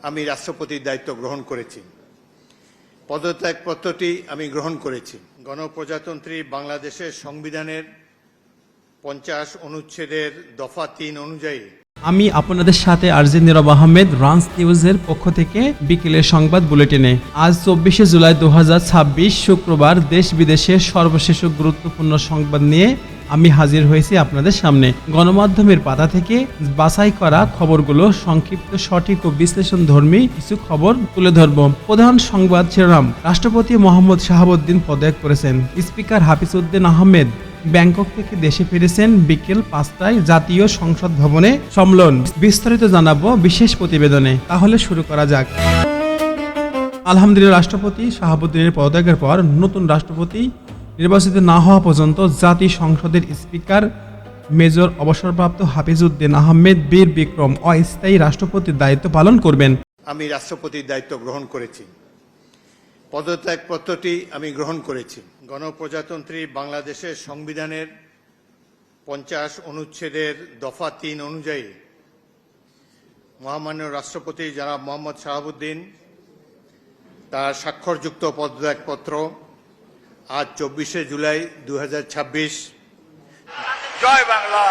আমি রাষ্ট্রপতির দায়িত্ব গ্রহণ করেছি। পদত্যাগপত্রটি আমি গ্রহণ করেছি। গণপ্রজাতন্ত্রী বাংলাদেশের সংবিধানের 50 অনুচ্ছেদের দফা 3 অনুযায়ী আমি আপনাদের সাথে আরজে নীরব আহমেদ, রান্স নিউজের পক্ষ থেকে বিকেলের সংবাদ বুলেটিনে। আজ 24শে জুলাই 2026 শুক্রবার দেশ বিদেশের সর্বশেষ গুরুত্বপূর্ণ সংবাদ নিয়ে আমি হাজির হয়েছি আপনাদের সামনে। গণমাধ্যমের পাতা থেকে বাছাই করা খবরগুলো সংক্ষিপ্ত, সঠিক ও বিশ্লেষণধর্মী কিছু খবর তুলে ধরব। প্রধান সংবাদ শিরোনাম: রাষ্ট্রপতি মোহাম্মদ শাহাবুদ্দিন পদত্যাগ করেছেন। স্পিকার হাফিজউদ্দিন আহমেদ ব্যাংকক থেকে দেশে ফিরেছেন। বিকেল 5টায় জাতীয় সংসদ ভবনে সম্মেলন। বিস্তারিত জানাবো বিশেষ প্রতিবেদনে। তাহলে শুরু করা যাক। আলহামদুলিল্লাহ, রাষ্ট্রপতি শাহাবুদ্দিনের পদত্যাগের পর নতুন রাষ্ট্রপতি নির্বাচিত না হওয়া পর্যন্ত জাতীয় সংসদের স্পিকার মেজর অবসরপ্রাপ্ত হাফিজউদ্দিন আহমেদ বীর বিক্রম অস্থায়ী রাষ্ট্রপতির দায়িত্ব পালন করবেন। আমি রাষ্ট্রপতির দায়িত্ব গ্রহণ করেছি। পদত্যাগপত্রটি আমি গ্রহণ করেছি। গণপ্রজাতন্ত্রী বাংলাদেশের সংবিধানের 50 অনুচ্ছেদের দফা 3 অনুযায়ী মহামান্য রাষ্ট্রপতি জনাব মোহাম্মদ শাহাবুদ্দিন তার স্বাক্ষরযুক্ত পদত্যাগপত্র আজ 24শে জুলাই 2026। জয় বাংলা,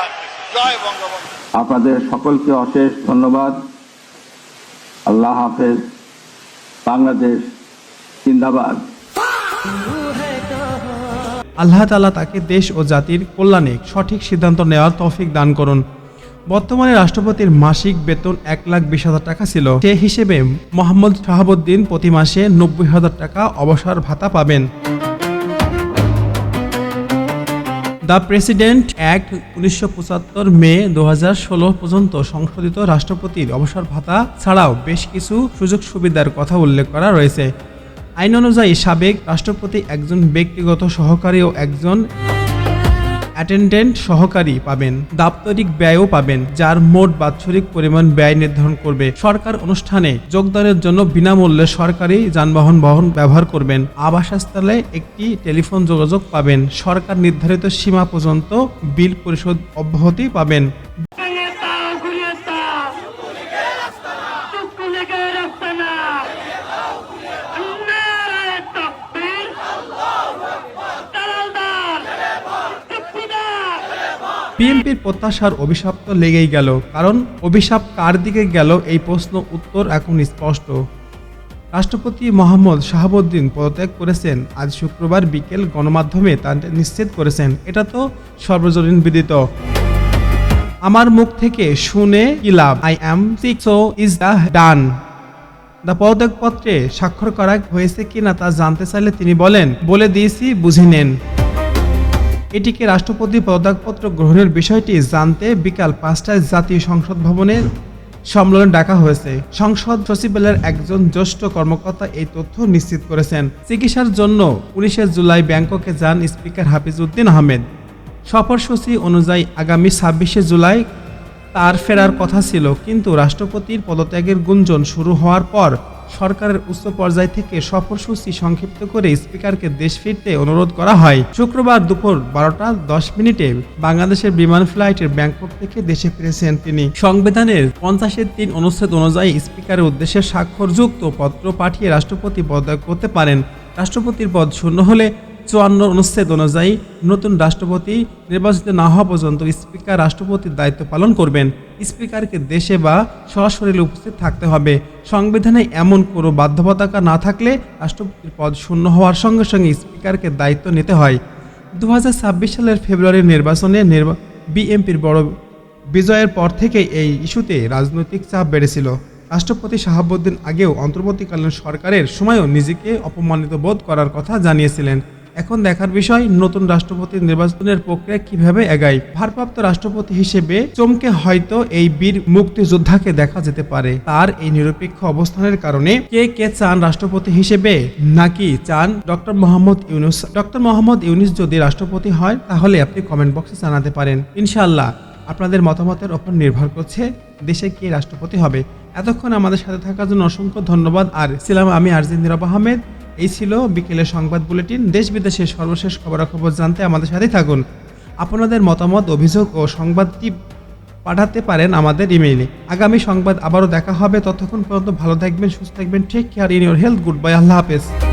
জয় বঙ্গবন্ধু। আপনাদের সকলকে অশেষ ধন্যবাদ। আল্লাহ হাফেজ। বাংলাদেশ জিন্দাবাদ। আল্লাহ তাআলা তাকে দেশ ও জাতির কল্যাণে সঠিক সিদ্ধান্ত নেওয়ার তৌফিক দান করুন। বর্তমানে রাষ্ট্রপতির মাসিক বেতন 1,20,000 টাকা ছিল। সে হিসেবে মোহাম্মদ শাহাবুদ্দিন প্রতি মাসে 90,000 টাকা অবসর ভাতা পাবেন। দ্য প্রেসিডেন্ট অ্যাক্ট 1975 মে 2016 পর্যন্ত সংশোধিত রাষ্ট্রপতির অবসর ভাতা ছাড়াও বেশ কিছু সুযোগ সুবিধার কথা উল্লেখ করা রয়েছে। আইন অনুযায়ী সাবেক রাষ্ট্রপতি একজন ব্যক্তিগত সহকারী ও একজন অ্যাটেন্ডেন্ট সহকারী পাবেন। দাপ্তরিক ব্যয়ও পাবেন, যার মোট বাৎসরিক পরিমাণ ব্যয় নির্ধারণ করবে। সরকার অনুষ্ঠানে যোগদানের জন্য বিনামূল্যে সরকারি যানবাহন ব্যবহার করবেন। আবাসস্থলে একটি টেলিফোন যোগাযোগ পাবেন। সরকার নির্ধারিত সীমা পর্যন্ত বিল পরিশোধ অব্যাহতি পাবেন। বিএনপির প্রত্যাশার অভিশাপ তো লেগেই গেল, কারণ অভিশাপ কার দিকে গেল এই প্রশ্ন উত্তর এখন স্পষ্ট। রাষ্ট্রপতি মোহাম্মদ শাহাবুদ্দিন পদত্যাগ করেছেন আজ শুক্রবার বিকেল। গণমাধ্যমে তা নিশ্চিত করেছেন। এটা তো সর্বজনীন বিদিত। আমার মুখ থেকে শুনে কি লাভ? I am sick, so is the done. The পদত্যাগপত্রে স্বাক্ষর করা হয়েছে কিনা তা জানতে চাইলে তিনি বলেন, বলে দিয়েছি, বুঝে নেন। এটিকে রাষ্ট্রপতি পদত্যাগপত্র গ্রহণের বিষয়টি জানতে বিকাল 5টায় জাতীয় সংসদ ভবনের সম্মেলন ডাকা হয়েছে। সংসদ সচিবালয়ের একজন জ্যেষ্ঠ কর্মকর্তা এই তথ্য নিশ্চিত করেছেন। চিকিৎসার জন্য 19শে জুলাই ব্যাংককে যান স্পিকার হাফিজউদ্দিন আহমেদ। সফরসূচি অনুযায়ী আগামী 26শে জুলাই তার ফেরার কথা ছিল, কিন্তু রাষ্ট্রপতির পদত্যাগের গুঞ্জন শুরু হওয়ার পর সরকারের উচ্চ পর্যায় থেকে সফরসূচি সংক্ষিপ্ত করে স্পিকারকে দেশ ফিরতে অনুরোধ করা হয়। শুক্রবার দুপুর 12:10 বাংলাদেশের বিমান ফ্লাইটের ব্যাংকক থেকে দেশে ফিরেছেন তিনি। সংবিধানের 50-3 অনুচ্ছেদ অনুযায়ী স্পিকারের উদ্দেশ্যে স্বাক্ষরযুক্ত পত্র পাঠিয়ে রাষ্ট্রপতি পদত্যাগ করতে পারেন। রাষ্ট্রপতির পদ শূন্য হলে 54 অনুচ্ছেদ অনুযায়ী নতুন রাষ্ট্রপতি নির্বাচিত না হওয়া পর্যন্ত স্পিকার রাষ্ট্রপতির দায়িত্ব পালন করবেন। স্পিকারকে দেশে বা সরাসরি উপস্থিত থাকতে হবে। সংবিধানে এমন কোনো বাধ্যবাধকতা না থাকলে রাষ্ট্রপতির পদ শূন্য হওয়ার সঙ্গে সঙ্গে স্পিকারকে দায়িত্ব নিতে হয়। 2026 সালের ফেব্রুয়ারির নির্বাচনে বিএনপির বড় বিজয়ের পর থেকে এই ইস্যুতে রাজনৈতিক চাপ বেড়েছিল। রাষ্ট্রপতি শাহাবুদ্দিন আগেও অন্তর্বর্তীকালীন সরকারের সময়ও নিজেকে অপমানিত বোধ করার কথা জানিয়েছিলেন। এখন দেখার বিষয় নতুন রাষ্ট্রপতি নির্বাচনের প্রক্রিয়া কিভাবে এগায়। ভারপ্রাপ্ত রাষ্ট্রপতি হিসেবে চমকে হয়তো এই বীর মুক্তিযোদ্ধাকে দেখা যেতে পারে। তার এই নিরপেক্ষ অবস্থানের কারণে কে চান রাষ্ট্রপতি হিসেবে, নাকি চান ডক্টর মোহাম্মদ ইউনূস? ডক্টর মোহাম্মদ ইউনূস যদি রাষ্ট্রপতি হয় তাহলে আপনি কমেন্ট বক্সে জানাতে পারেন। ইনশাআল্লাহ আপনাদের মতামতের উপর নির্ভর করছে দেশে কে রাষ্ট্রপতি হবে। এতক্ষণ আমাদের সাথে থাকার জন্য অসংখ্য ধন্যবাদ। আর ছিলাম আমি আরজে নীরব আহমেদ। এই ছিল বিকেলের সংবাদ বুলেটিন। দেশ বিদেশের সর্বশেষ খবরাখবর জানতে আমাদের সাথেই থাকুন। আপনাদের মতামত, অভিযোগ ও সংবাদটি পাঠাতে পারেন আমাদের ইমেইলে। আগামী সংবাদ আবারও দেখা হবে, ততক্ষণ পর্যন্ত ভালো থাকবেন, সুস্থ থাকবেন। Take care in your health. Good bye, আল্লাহ হাফেজ।